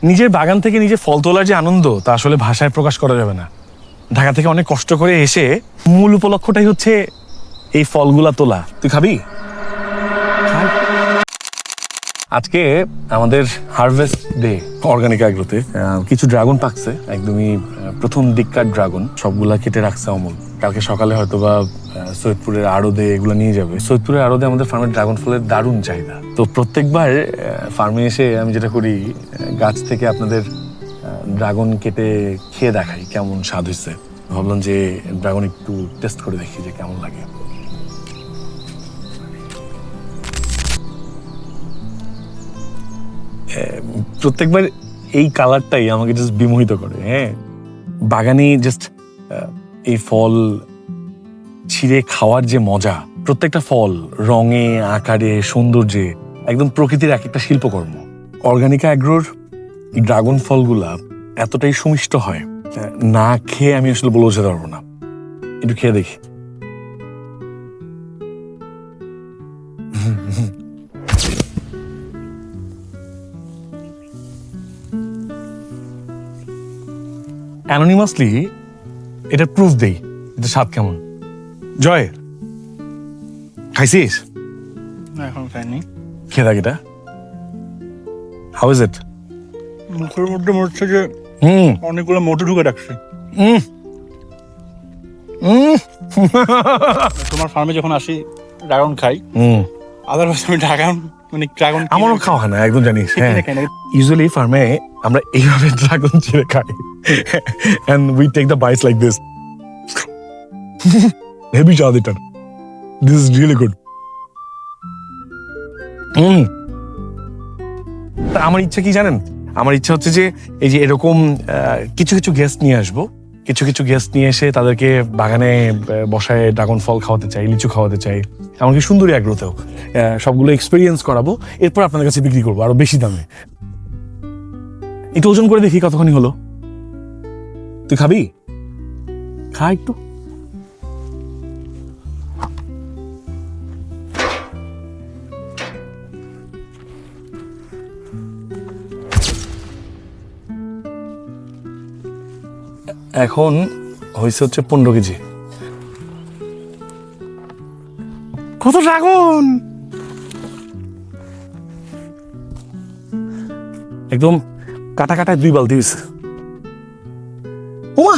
নিজের বাগান থেকে নিজে ফল তোলার যে আনন্দ তা আসলে ভাষায় প্রকাশ করা যাবে না। ঢাকা থেকে অনেক কষ্ট করে এসে মূল উপলক্ষটাই হচ্ছে এই ফলগুলা তোলা। তুই খাবি? আজকে আমাদের হারভেস্ট ডে অর্গানিক এগ্রোতে কিছু ড্রাগন পাকছে, একদমই প্রথম দিককার ড্রাগন, সবগুলা কেটে রাখছে অমল। কালকে সকালে হয়তো বা সৈয়দপুরের আড়দে এগুলো নিয়ে যাবে। সৈয়দপুরের আড়দে আমাদের ফার্মের ড্রাগন ফলের দারুণ চাহিদা। তো প্রত্যেকবার ফার্মে এসে আমি যেটা করি, গাছ থেকে আপনাদের ড্রাগন কেটে খেয়ে দেখাই কেমন স্বাদ হয়েছে। ভাবলাম যে ড্রাগন একটু টেস্ট করে দেখি যে কেমন লাগে। প্রত্যেকবার এই কালারটাই আমাকে জাস্ট বিমোহিত করে। হ্যাঁ, বাগানে জাস্ট এই ফল ছিঁড়ে খাওয়ার যে মজা, প্রত্যেকটা ফল রঙে, আকারে, সৌন্দর্যে একদম প্রকৃতির এক একটা শিল্পকর্ম। অর্গানিকা অ্যাগ্রোর এই ড্রাগন ফলগুলা এতটাই সুমিষ্ট হয়, না খেয়ে আমি আসলে বলে বোঝাতে পারবো না। একটু খেয়ে দেখি। অ্যানোনিমাসলি এটা প্রুফ দেই এটা স্বাদ কেমন। জয়, খাইছিস? এখন খাইনি। খেয়ে দেখ এটা। How is it? মুখের মধ্যে মনে হচ্ছে যে অনেকগুলো মোটর ঢুকে রাখছে। তোমার ফার্মে যখন আসি ড্রাগন খাই, আদারওয়াইজ আমি ড্রাগন আমারও খাওয়া হয় না, একদম জানিস। হ্যাঁ, ইউজুয়ালি ফার্মে আমরা এইভাবে ড্রাগন চিড়ে খাই, and we take the bites like this. Heavy স্বাদ এটার। This is really good. আমার ইচ্ছা কি জানেন? আমার ইচ্ছা হচ্ছে যে এই যে এরকম কিছু কিছু গেস্ট নিয়ে আসবো, কিছু কিছু গেস্ট নিয়ে এসে তাদেরকে বাগানে বসায় ড্রাগন ফল খাওয়াতে চাই, লিচু খাওয়াতে চাই, এমনকি সুন্দরী অ্যাগ্রোতেও সবগুলো এক্সপিরিয়েন্স করাবো। এরপর আপনাদের কাছে বিক্রি করবো আরো বেশি দামে। একটু ওজন করে দেখি কতখানি হলো। তুই খাবি? খা একটু। এখন হয়েছে হচ্ছে 15 কেজি। কত ড্রাগন! একদম কাটা কাটায় 2 বালতি হয়েছে। ওমা,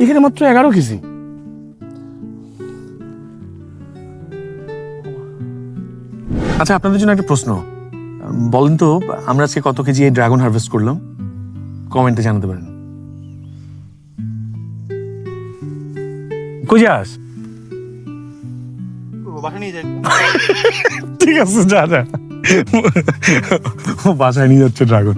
এখানে মাত্র 11 কেজি। আচ্ছা, আপনাদের জন্য একটা প্রশ্ন। বলেন তো, আমরা আজকে কত কেজি এই ড্রাগন হারভেস্ট করলাম? কমেন্টে জানাতে পারেন। কই যাস? বাসা নিয়ে যাই। ঠিক আছে, যা যা, বাসায় নিয়ে যাচ্ছে ড্রাগন।